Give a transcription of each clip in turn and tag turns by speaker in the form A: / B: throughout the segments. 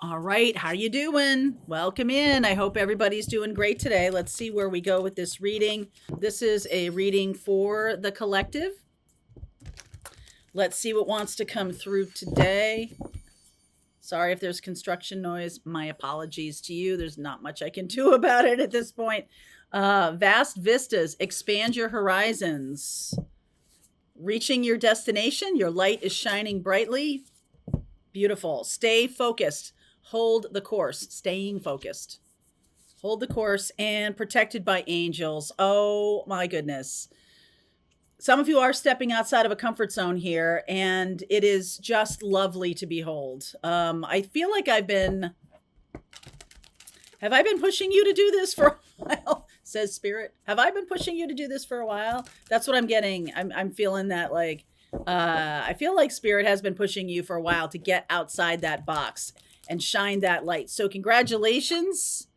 A: All right, how you doing? Welcome in. I hope everybody's doing great today. Let's see where we go with this reading. This is a reading for the collective. Let's see what wants to come through today. Sorry if there's construction noise. My apologies to you. There's not much I can do about it at this point. Vast vistas, expand your horizons. Reaching your destination, your light is shining brightly. Beautiful. Stay focused. Hold the course. Staying focused. Hold the course and protected by angels. Oh my goodness. Some of you are stepping outside of a comfort zone here, and it is just lovely to behold. I feel like have I been pushing you to do this for a while? Says Spirit. Have I been pushing you to do this for a while? That's what I'm getting. I'm feeling that I feel like Spirit has been pushing you for a while to get outside that box and shine that light. So congratulations,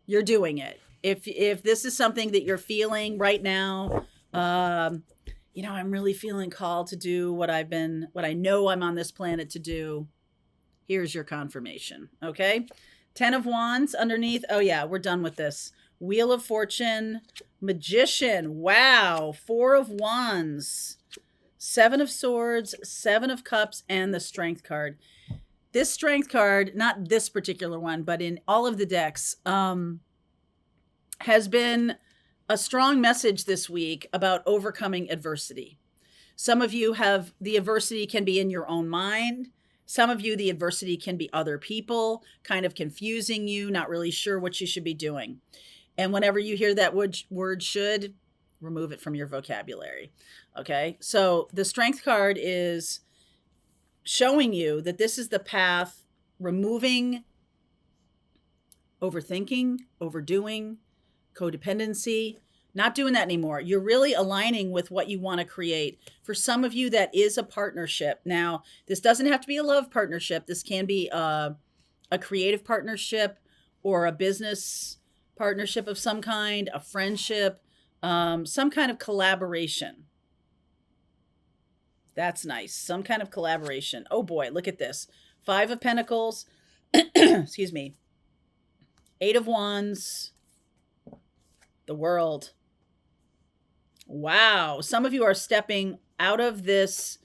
A: you're doing it. If this is something that you're feeling right now, I'm really feeling called to do what I know I'm on this planet to do. Here's your confirmation. Okay. 10 of Wands underneath. Oh yeah, we're done with this. Wheel of Fortune, Magician. Wow. 4 of Wands, 7 of Swords, 7 of Cups, and the Strength card. This Strength card, not this particular one, but in all of the decks, has been a strong message this week about overcoming adversity. Some of you have the adversity can be in your own mind. Some of you, the adversity can be other people, kind of confusing you, not really sure what you should be doing. And whenever you hear that word should, remove it from your vocabulary. Okay. So the Strength card is showing you that this is the path, removing overthinking, overdoing, codependency, not doing that anymore. You're really aligning with what you want to create. For some of you, that is a partnership. Now, this doesn't have to be a love partnership. This can be a creative partnership or a business partnership of some kind, a friendship, some kind of collaboration. That's nice. Some kind of collaboration. Oh boy, look at this. 5 of Pentacles. Excuse me. 8 of Wands. The World. Wow. Some of you are stepping out of this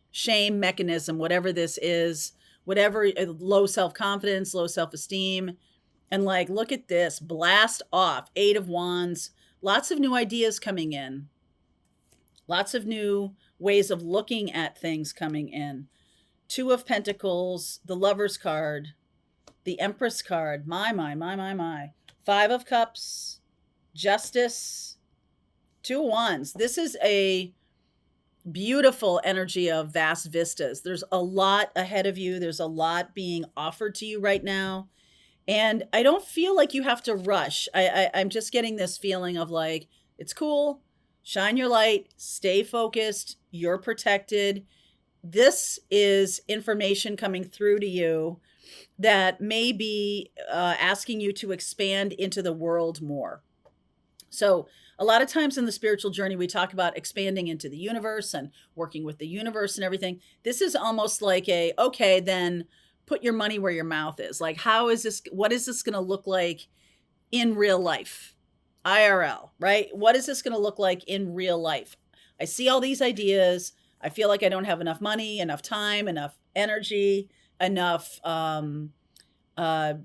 A: shame mechanism, whatever this is, whatever low self-confidence, low self-esteem. And look at this. Blast off. 8 of Wands. Lots of new ideas coming in. Lots of new ways of looking at things coming in. 2 of Pentacles, the Lover's card, the Empress card. My. 5 of Cups, Justice, 2 of Wands. This is a beautiful energy of vast vistas. There's a lot ahead of you. There's a lot being offered to you right now. And I don't feel like you have to rush. I'm just getting this feeling of it's cool. Shine your light, stay focused, you're protected. This is information coming through to you that may be asking you to expand into the world more. So a lot of times in the spiritual journey, we talk about expanding into the universe and working with the universe and everything. This is almost like okay, then put your money where your mouth is. What is this going to look like in real life? IRL, right? What is this going to look like in real life? I see all these ideas. I feel like I don't have enough money, enough time, enough energy, enough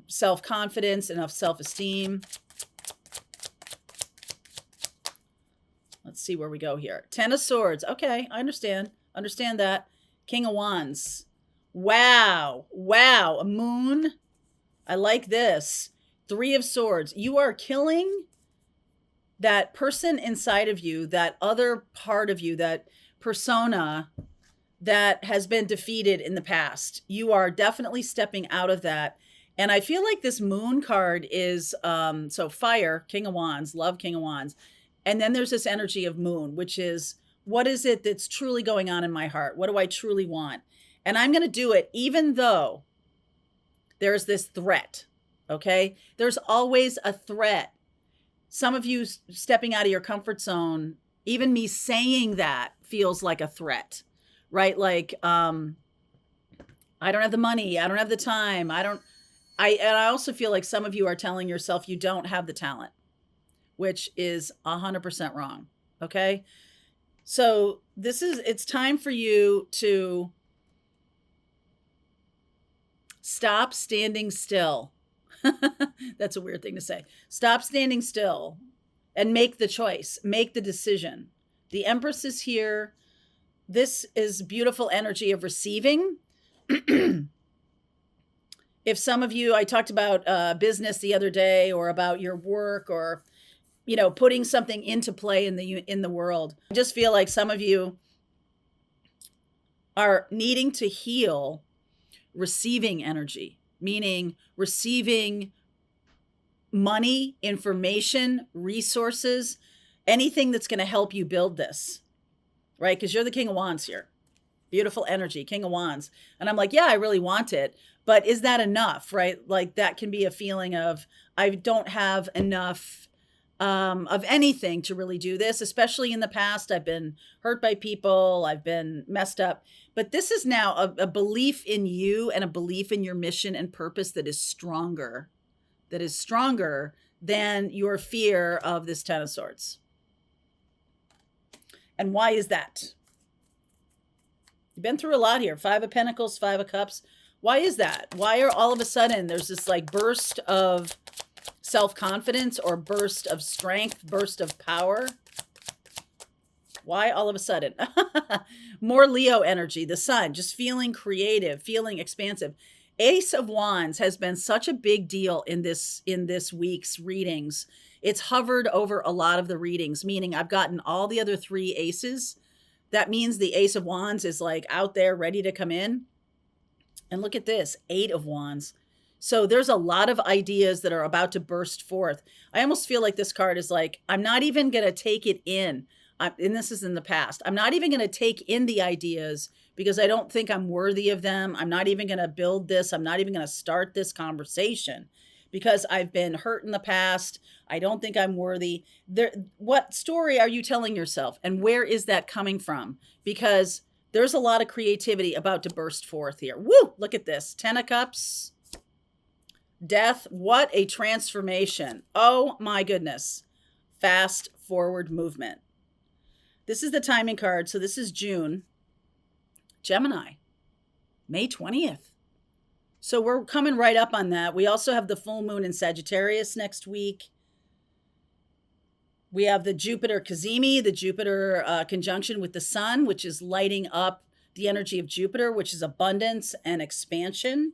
A: self-confidence, enough self-esteem. Let's see where we go here. 10 of Swords. Okay, I understand. Understand that. King of Wands. Wow. A moon. I like this. 3 of Swords. You are killing that person inside of you, that other part of you, that persona that has been defeated in the past. You are definitely stepping out of that. And I feel like this moon card is, so fire, King of Wands, love, King of Wands. And then there's this energy of moon, which is, what is it that's truly going on in my heart? What do I truly want? And I'm going to do it even though there's this threat. Okay. There's always a threat. Some of you stepping out of your comfort zone, even me saying that feels like a threat, right? I don't have the money. I don't have the time. I also feel like some of you are telling yourself you don't have the talent, which is 100% wrong. Okay? So it's time for you to stop standing still. That's a weird thing to say. Stop standing still and make the choice, make the decision. The Empress is here. This is beautiful energy of receiving. If some of you, I talked about business the other day, or about your work, or putting something into play in the world. I just feel like some of you are needing to heal receiving energy, meaning receiving money, information, resources, anything that's going to help you build this, right? Because you're the King of Wands here. Beautiful energy, King of Wands. And I'm like, yeah, I really want it. But is that enough, right? Like that can be a feeling of, I don't have enough of anything to really do this, especially in the past. I've been hurt by people. I've been messed up. But this is now a belief in you and a belief in your mission and purpose that is stronger than your fear of this Ten of Swords. And why is that? You've been through a lot here. Five of Pentacles, Five of Cups. Why is that? Why are all of a sudden there's this like burst of self-confidence, or burst of strength, burst of power? Why all of a sudden? More Leo energy, the Sun, just feeling creative, feeling expansive. Ace of Wands has been such a big deal in this week's readings. It's hovered over a lot of the readings, meaning I've gotten all the other three aces. That means the Ace of Wands is like out there ready to come in. And look at this, Eight of Wands. So there's a lot of ideas that are about to burst forth. I almost feel like this card is like, I'm not even going to take it in. And this is in the past. I'm not even going to take in the ideas because I don't think I'm worthy of them. I'm not even going to build this. I'm not even going to start this conversation because I've been hurt in the past. I don't think I'm worthy. What story are you telling yourself? And where is that coming from? Because there's a lot of creativity about to burst forth here. Woo! Look at this. Ten of Cups. Death. What a transformation. Oh my goodness. Fast forward movement. This is the timing card. So this is June. Gemini. May 20th. So we're coming right up on that. We also have the full moon in Sagittarius next week. We have the Jupiter Cazimi, the Jupiter conjunction with the Sun, which is lighting up the energy of Jupiter, which is abundance and expansion.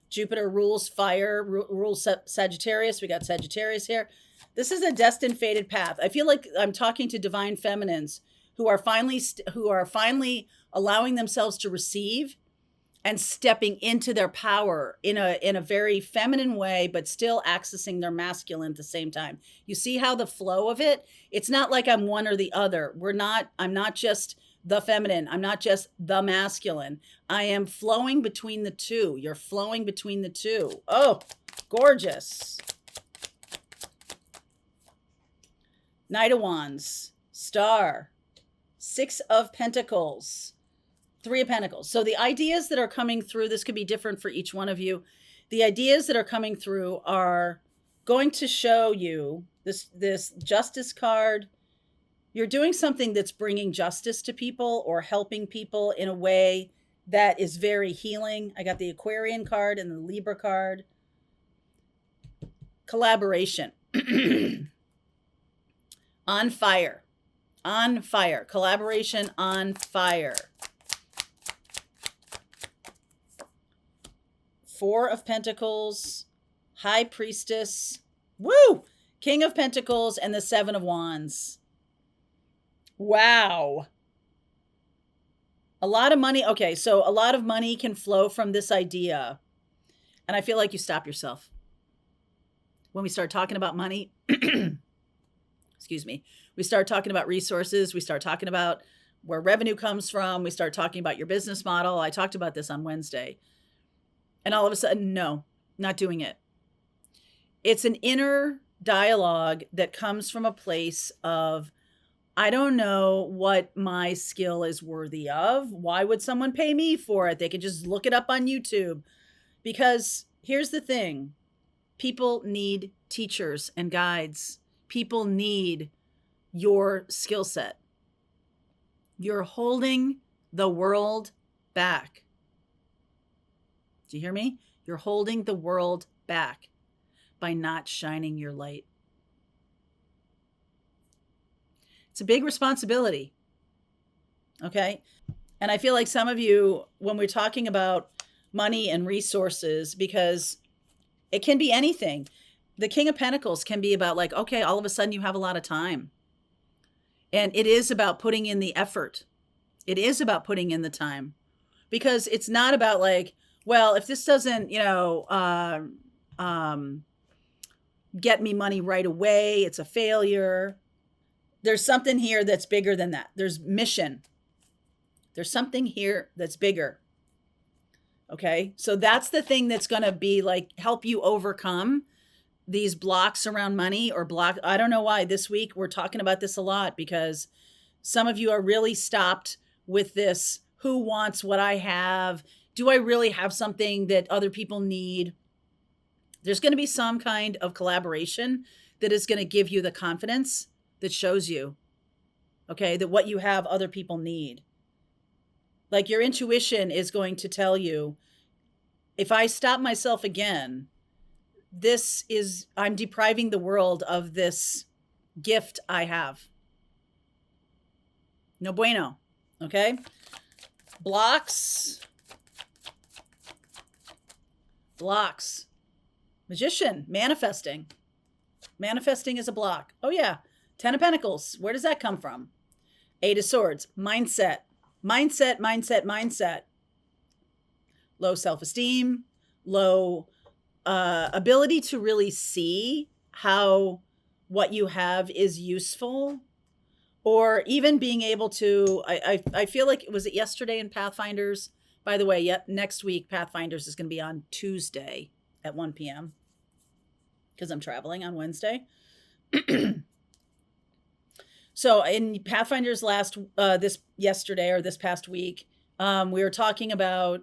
A: Jupiter rules fire, rules Sagittarius. We got Sagittarius here. This is a destined fated path. I feel like I'm talking to divine feminines who are finally allowing themselves to receive and stepping into their power in a very feminine way, but still accessing their masculine at the same time. You see how the flow of it? It's not like I'm one or the other. I'm not just the feminine. I'm not just the masculine. I am flowing between the two. You're flowing between the two. Oh, gorgeous. Knight of Wands, Star, Six of Pentacles, Three of Pentacles. So the ideas that are coming through, this could be different for each one of you. The ideas that are coming through are going to show you this Justice card. You're doing something that's bringing justice to people or helping people in a way that is very healing. I got the Aquarian card and the Libra card. Collaboration. On fire. On fire. Collaboration on fire. Four of Pentacles, High Priestess, woo! King of Pentacles, and the Seven of Wands. Wow. A lot of money. Okay, so a lot of money can flow from this idea. And I feel like you stop yourself. When we start talking about money, excuse me, we start talking about resources, we start talking about where revenue comes from, we start talking about your business model. I talked about this on Wednesday. And all of a sudden, no, not doing it. It's an inner dialogue that comes from a place of, I don't know what my skill is worthy of. Why would someone pay me for it? They can just look it up on YouTube. Because Here's the thing. People need teachers and guides. People need your skill set. You're holding the world back. Do you hear me? You're holding the world back by not shining your light. It's a big responsibility. Okay. And I feel like some of you, when we're talking about money and resources, because it can be anything. The King of Pentacles can be about like, okay, all of a sudden you have a lot of time. And it is about putting in the effort. It is about putting in the time, because it's not about like, well, if this doesn't, get me money right away, it's a failure. There's something here that's bigger than that. There's mission. There's something here that's bigger. Okay. So that's the thing that's going to be like, help you overcome these blocks around money or block. I don't know why this week we're talking about this a lot, because some of you are really stopped with this. Who wants what I have? Do I really have something that other people need? There's going to be some kind of collaboration that is going to give you the confidence that shows you, okay, that what you have other people need. Like your intuition is going to tell you, if I stop myself again, I'm depriving the world of this gift I have. No bueno. Okay. Blocks. Magician, manifesting. Manifesting is a block. Oh yeah. 10 of Pentacles. Where does that come from? 8 of Swords. Mindset. Low self-esteem, low ability to really see how what you have is useful, or even being able to, I feel like, was it yesterday in Pathfinders? By the way, next week, Pathfinders is going to be on Tuesday at 1 p.m. because I'm traveling on Wednesday. So in Pathfinders this past week, we were talking about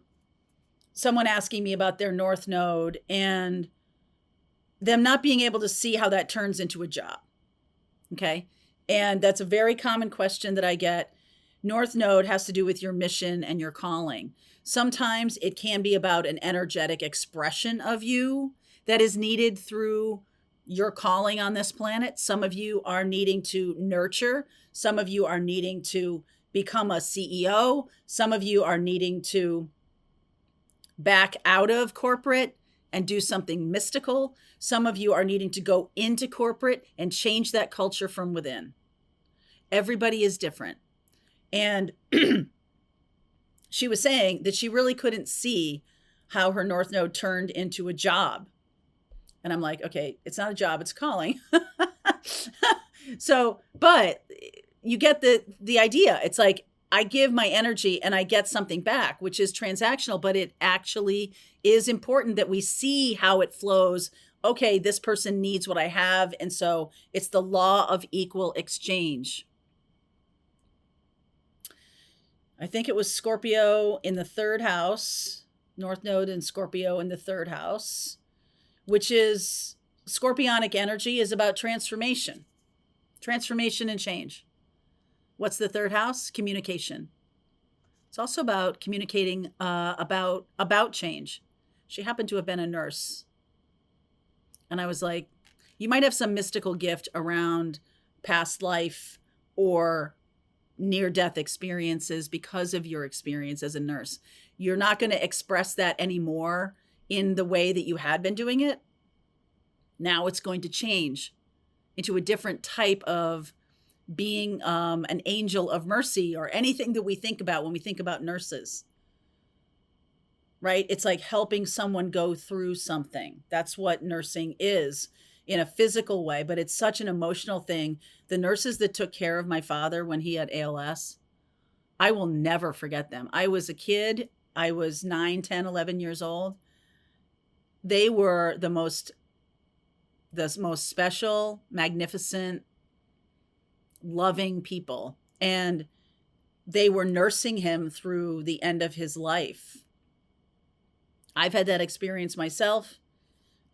A: someone asking me about their North Node and them not being able to see how that turns into a job. Okay. And that's a very common question that I get. North Node has to do with your mission and your calling. Sometimes it can be about an energetic expression of you that is needed through your calling on this planet. Some of you are needing to nurture. Some of you are needing to become a CEO. Some of you are needing to back out of corporate and do something mystical. Some of you are needing to go into corporate and change that culture from within. Everybody is different. And she was saying that she really couldn't see how her North Node turned into a job. And I'm like, okay, it's not a job, it's calling. So, but you get the idea. It's like, I give my energy and I get something back, which is transactional, but it actually is important that we see how it flows. Okay, this person needs what I have. And so it's the law of equal exchange. I think it was Scorpio in the 3rd house, North Node and Scorpio in the 3rd house, which is scorpionic energy is about transformation and change. What's the 3rd house? Communication. It's also about communicating about change. She happened to have been a nurse. And I was like, you might have some mystical gift around past life or near-death experiences because of your experience as a nurse. You're not going to express that anymore in the way that you had been doing it. Now it's going to change into a different type of being an angel of mercy, or anything that we think about when we think about nurses, right? It's like helping someone go through something. That's what nursing is in a physical way, but it's such an emotional thing. The nurses that took care of my father when he had ALS, I will never forget them. I was a kid. I was 9, 10, 11 years old. They were the most special, magnificent, loving people. And they were nursing him through the end of his life. I've had that experience myself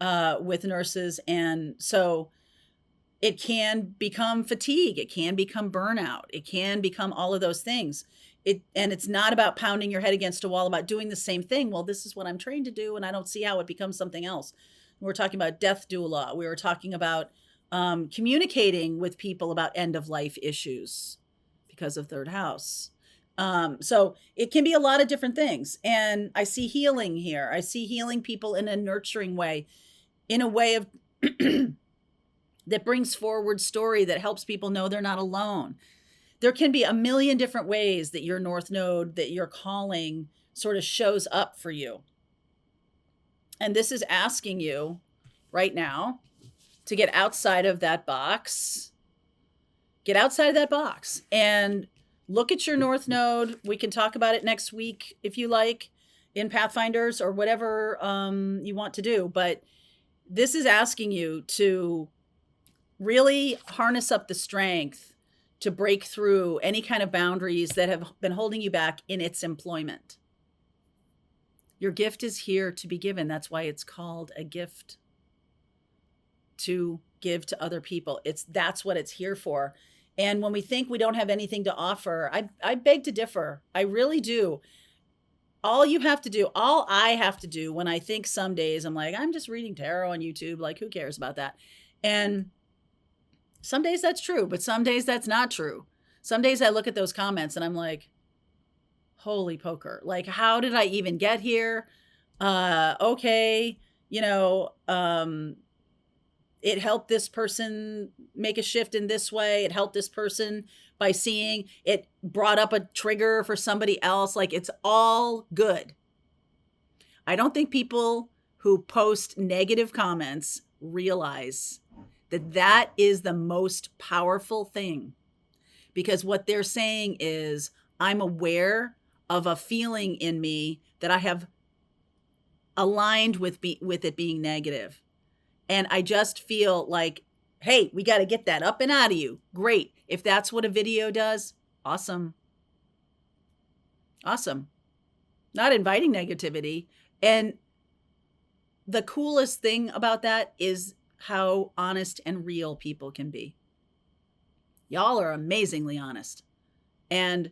A: with nurses. And so it can become fatigue. It can become burnout. It can become all of those things. And it's not about pounding your head against a wall about doing the same thing. Well, this is what I'm trained to do, and I don't see how it becomes something else. We're talking about death doula. We were talking about communicating with people about end of life issues because of third house. So it can be a lot of different things. And I see healing here. I see healing people in a nurturing way, in a way of that brings forward story that helps people know they're not alone. There can be a million different ways that your North Node, that your calling sort of shows up for you. And this is asking you right now to get outside of that box. Get outside of that box and look at your North Node. We can talk about it next week if you like in Pathfinders or whatever you want to do. But this is asking you to really harness up the strength to break through any kind of boundaries that have been holding you back in its employment. Your gift is here to be given. That's why it's called a gift, to give to other people. That's what it's here for. And when we think we don't have anything to offer, I beg to differ. I really do. All I have to do when I think some days, I'm like, I'm just reading tarot on YouTube. Like, who cares about that? And some days that's true, but some days that's not true. Some days I look at those comments and I'm like, holy poker. Like, how did I even get here? Okay. It helped this person make a shift in this way. It helped this person by seeing it, brought up a trigger for somebody else. Like, it's all good. I don't think people who post negative comments realize that is the most powerful thing, because what they're saying is, I'm aware of a feeling in me that I have aligned with it being negative. And I just feel like, hey, we got to get that up and out of you. Great. If that's what a video does, awesome. Awesome. Not inviting negativity. And the coolest thing about that is how honest and real people can be. Y'all are amazingly honest. And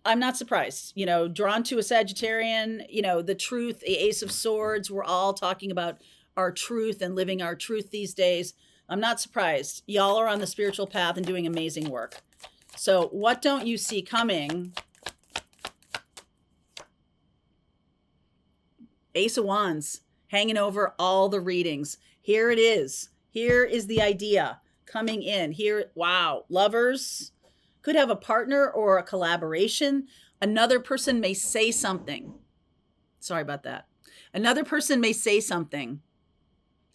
A: I'm not surprised, drawn to a Sagittarian, the truth, the Ace of Swords. We're all talking about our truth and living our truth these days. I'm not surprised. Y'all are on the spiritual path and doing amazing work. So what don't you see coming? Ace of Wands hanging over all the readings. Here it is. Here is the idea coming in. Here, wow. Lovers could have a partner or a collaboration. Another person may say something. Sorry about that. Another person may say something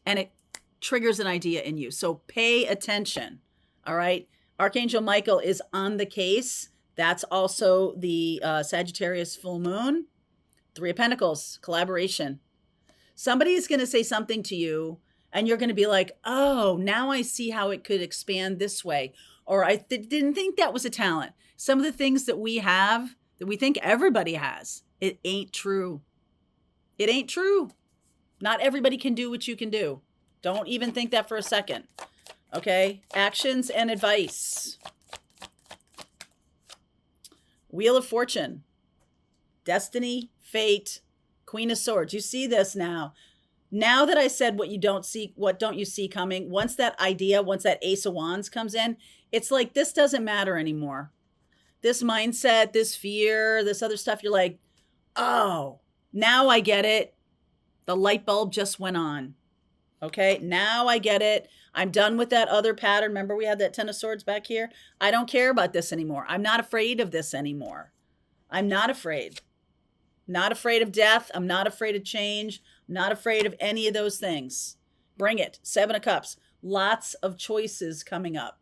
A: and it triggers an idea in you. So pay attention. All right. Archangel Michael is on the case. That's also the Sagittarius full moon. Three of Pentacles, collaboration. Somebody is going to say something to you and you're going to be like, oh, now I see how it could expand this way. Or I didn't think that was a talent. Some of the things that we have that we think everybody has, it ain't true. It ain't true. Not everybody can do what you can do. Don't even think that for a second. Okay? Actions and advice. Wheel of Fortune. Destiny, fate, Queen of Swords. You see this now. Now that I said what don't you see coming, once that Ace of Wands comes in, it's like, this doesn't matter anymore. This mindset, this fear, this other stuff, you're like, oh, now I get it. The light bulb just went on. Okay, now I get it. I'm done with that other pattern. Remember we had that Ten of Swords back here? I don't care about this anymore. I'm not afraid of this anymore. I'm not afraid. Not afraid of death. I'm not afraid of change. I'm not afraid of any of those things. Bring it. Seven of Cups. Lots of choices coming up.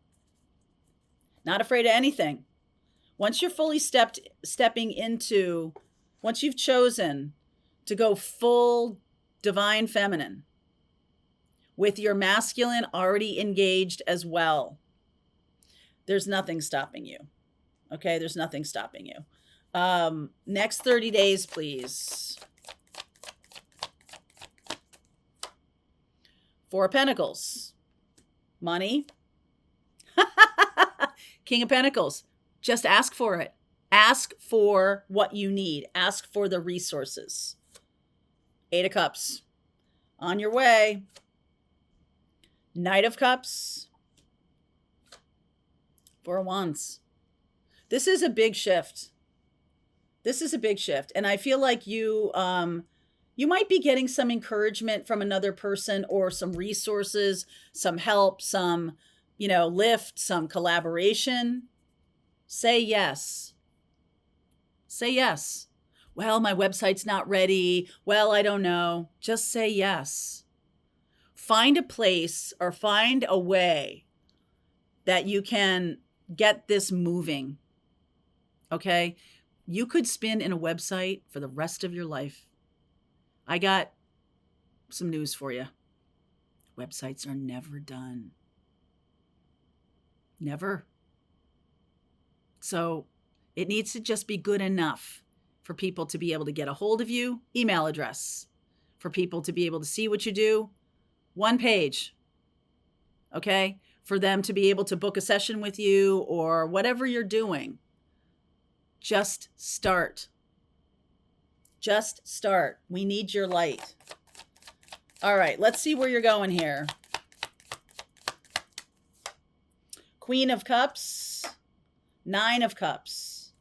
A: Not afraid of anything. Once you're fully stepping into, once you've chosen to go full divine feminine with your masculine already engaged as well, there's nothing stopping you. Okay, there's nothing stopping you. Next 30 days, please. Four of Pentacles. Money. King of Pentacles. Just ask for it. Ask for what you need. Ask for the resources. Eight of Cups. On your way. Knight of Cups. Four of Wands. This is a big shift. This is a big shift. And I feel like you might be getting some encouragement from another person or some resources, some help, some, lift, some collaboration. Say yes. Say yes. Well, my website's not ready. Well, I don't know. Just say yes. Find a place or find a way that you can get this moving. Okay? You could spin in a website for the rest of your life. I got some news for you. Websites are never done. Never. So it needs to just be good enough for people to be able to get a hold of you. Email address. For people to be able to see what you do. One page. Okay? For them to be able to book a session with you or whatever you're doing. Just start. Just start. We need your light. All right, let's see where you're going here. Queen of Cups. Nine of Cups.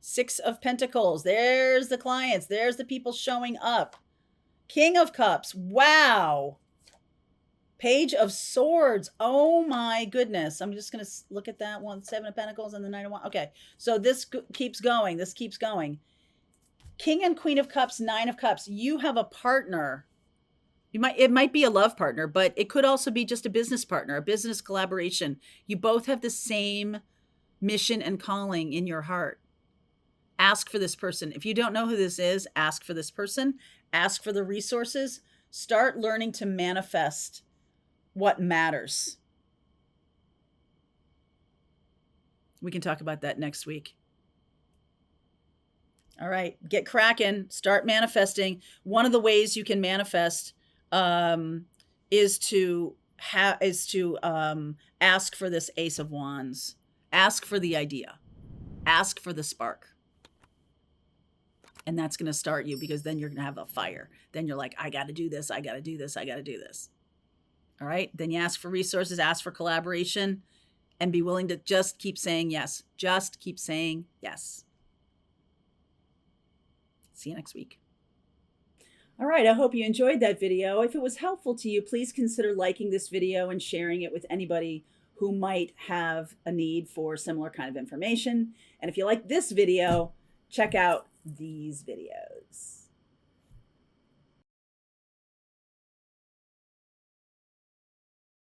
A: Six of Pentacles. There's the clients. There's the people showing up. King of Cups. Wow. Page of Swords. Oh my goodness. I'm just going to look at that one. Seven of Pentacles and the Nine of Wands. Okay, so this keeps going. This keeps going. King and Queen of Cups, Nine of Cups. You have a partner. It might be a love partner, but it could also be just a business partner, a business collaboration. You both have the same mission and calling in your heart. Ask for this person. If you don't know who this is, ask for this person. Ask for the resources. Start learning to manifest what matters. We can talk about that next week. All right, get cracking, start manifesting. One of the ways you can manifest is to ask for this Ace of Wands. Ask for the idea. Ask for the spark. And that's going to start you, because then you're going to have a fire. Then you're like, I got to do this. I got to do this. I got to do this. All right. Then you ask for resources, ask for collaboration, and be willing to just keep saying yes. Just keep saying yes. See you next week. All right, I hope you enjoyed that video. If it was helpful to you, please consider liking this video and sharing it with anybody who might have a need for similar kind of information. And if you like this video, check out these videos.